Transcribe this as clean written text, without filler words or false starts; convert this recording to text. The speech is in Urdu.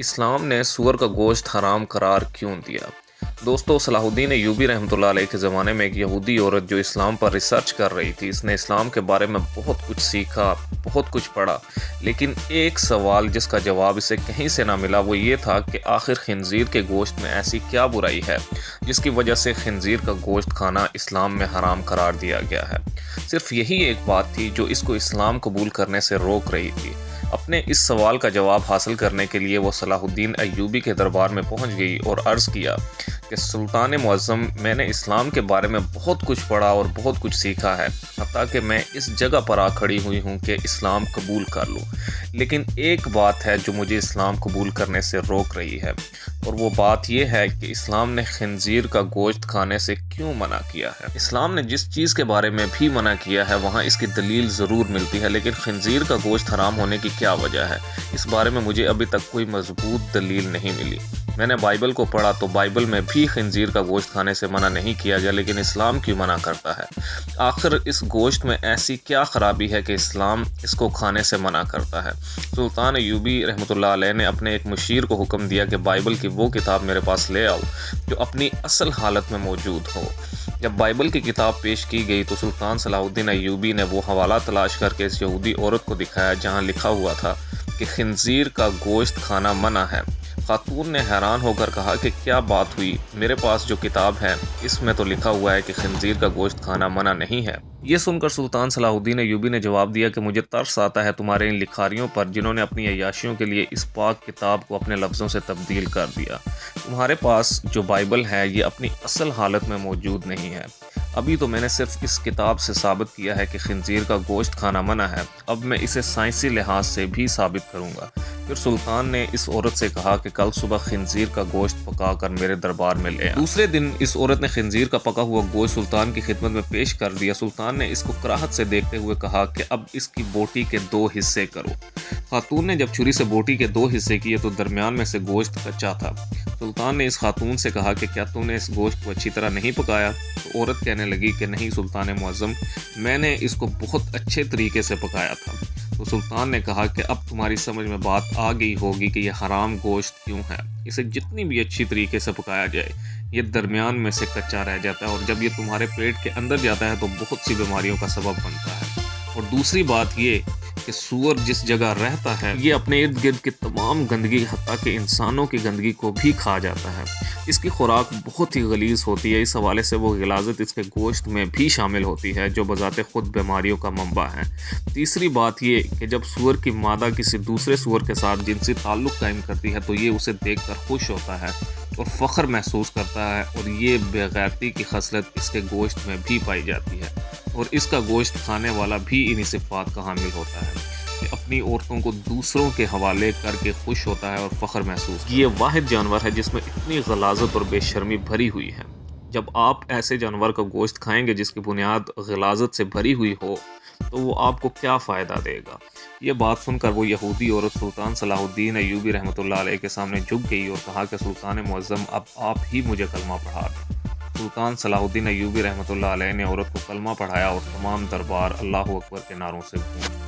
اسلام نے سور کا گوشت حرام قرار کیوں دیا؟ دوستو، صلاح الدین ایوبی رحمۃ اللہ علیہ کے زمانے میں ایک یہودی عورت جو اسلام پر ریسرچ کر رہی تھی، اس نے اسلام کے بارے میں بہت کچھ سیکھا، بہت کچھ پڑھا، لیکن ایک سوال جس کا جواب اسے کہیں سے نہ ملا وہ یہ تھا کہ آخر خنزیر کے گوشت میں ایسی کیا برائی ہے جس کی وجہ سے خنزیر کا گوشت کھانا اسلام میں حرام قرار دیا گیا ہے۔ صرف یہی ایک بات تھی جو اس کو اسلام قبول کرنے سے روک رہی تھی۔ اپنے اس سوال کا جواب حاصل کرنے کے لیے وہ صلاح الدین ایوبی کے دربار میں پہنچ گئی اور عرض کیا کہ سلطان معظم، میں نے اسلام کے بارے میں بہت کچھ پڑھا اور بہت کچھ سیکھا ہے، حتیٰ کہ میں اس جگہ پر آ کھڑی ہوئی ہوں کہ اسلام قبول کر لوں، لیکن ایک بات ہے جو مجھے اسلام قبول کرنے سے روک رہی ہے، اور وہ بات یہ ہے کہ اسلام نے خنزیر کا گوشت کھانے سے کیوں منع کیا ہے۔ اسلام نے جس چیز کے بارے میں بھی منع کیا ہے وہاں اس کی دلیل ضرور ملتی ہے، لیکن خنزیر کا گوشت حرام ہونے کی کیا وجہ ہے، اس بارے میں مجھے ابھی تک کوئی مضبوط دلیل نہیں ملی۔ میں نے بائبل کو پڑھا تو بائبل میں بھی خنزیر کا گوشت کھانے سے منع نہیں کیا گیا، لیکن اسلام کیوں منع کرتا ہے؟ آخر اس گوشت میں ایسی کیا خرابی ہے کہ اسلام اس کو کھانے سے منع کرتا ہے؟ سلطان ایوبی رحمۃ اللہ علیہ نے اپنے ایک مشیر کو حکم دیا کہ بائبل کی وہ کتاب میرے پاس لے آؤ جو اپنی اصل حالت میں موجود ہو۔ جب بائبل کی کتاب پیش کی گئی تو سلطان صلاح الدین ایوبی نے وہ حوالہ تلاش کر کے اس یہودی عورت کو دکھایا جہاں لکھا ہوا تھا کہ خنزیر کا گوشت کھانا منع ہے۔ خاتون نے حیران ہو کر کہا کہ کیا بات ہوئی، میرے پاس جو کتاب ہے اس میں تو لکھا ہوا ہے کہ خنزیر کا گوشت کھانا منع نہیں ہے۔ یہ سن کر سلطان صلاح الدین ایوبی نے جواب دیا کہ مجھے ترس آتا ہے تمہارے ان لکھاریوں پر جنہوں نے اپنی عیاشیوں کے لیے اس پاک کتاب کو اپنے لفظوں سے تبدیل کر دیا۔ تمہارے پاس جو بائبل ہے یہ اپنی اصل حالت میں موجود نہیں ہے۔ ابھی تو میں نے صرف اس کتاب سے ثابت کیا ہے کہ خنزیر کا گوشت کھانا منع ہے، اب میں اسے سائنسی لحاظ سے بھی ثابت کروں گا۔ پھر سلطان نے اس عورت سے کہا کہ کل صبح خنزیر کا گوشت پکا کر میرے دربار میں لے آ۔ دوسرے دن اس عورت نے خنزیر کا پکا ہوا گوشت سلطان کی خدمت میں پیش کر دیا۔ سلطان نے اس کو کراہت سے دیکھتے ہوئے کہا کہ اب اس کی بوٹی کے 2 حصے کرو۔ خاتون نے جب چھری سے بوٹی کے 2 حصے کیے تو درمیان میں سے گوشت کچا تھا۔ سلطان نے اس خاتون سے کہا کہ کیا تم نے اس گوشت کو اچھی طرح نہیں پکایا؟ تو عورت کہنے لگی کہ نہیں سلطان معظم، میں نے اس کو بہت اچھے طریقے سے پکایا تھا۔ تو سلطان نے کہا کہ اب تمہاری سمجھ میں بات آ گئی ہوگی کہ یہ حرام گوشت کیوں ہے۔ اسے جتنی بھی اچھی طریقے سے پکایا جائے یہ درمیان میں سے کچا رہ جاتا ہے، اور جب یہ تمہارے پیٹ کے اندر جاتا ہے تو بہت سی بیماریوں کا سبب بنتا ہے۔ اور دوسری بات یہ کہ سور جس جگہ رہتا ہے یہ اپنے ارد گرد کی تمام گندگی حتیٰ کہ انسانوں کی گندگی کو بھی کھا جاتا ہے۔ اس کی خوراک بہت ہی غلیظ ہوتی ہے، اس حوالے سے وہ غلاظت اس کے گوشت میں بھی شامل ہوتی ہے جو بذات خود بیماریوں کا منبع ہے۔ تیسری بات یہ کہ جب سور کی مادہ کسی دوسرے سور کے ساتھ جنسی تعلق قائم کرتی ہے تو یہ اسے دیکھ کر خوش ہوتا ہے اور فخر محسوس کرتا ہے، اور یہ بے غیرتی کی خصلت اس کے گوشت میں بھی پائی جاتی ہے، اور اس کا گوشت کھانے والا بھی انہی صفات کا حامل ہوتا ہے کہ اپنی عورتوں کو دوسروں کے حوالے کر کے خوش ہوتا ہے اور فخر محسوس کرتا ہے۔ یہ واحد جانور ہے جس میں اتنی غلاظت اور بے شرمی بھری ہوئی ہے۔ جب آپ ایسے جانور کا گوشت کھائیں گے جس کی بنیاد غلاظت سے بھری ہوئی ہو تو وہ آپ کو کیا فائدہ دے گا؟ یہ بات سن کر وہ یہودی عورت سلطان صلاح الدین ایوبی رحمۃ اللہ علیہ کے سامنے جھک گئی اور کہا کہ سلطان معظم، اب آپ ہی مجھے کلمہ پڑھا دیں۔ سلطان صلاح الدین ایوبی رحمۃ اللہ علیہ نے عورت کو کلمہ پڑھایا اور تمام دربار اللہ اکبر کے نعروں سے گونج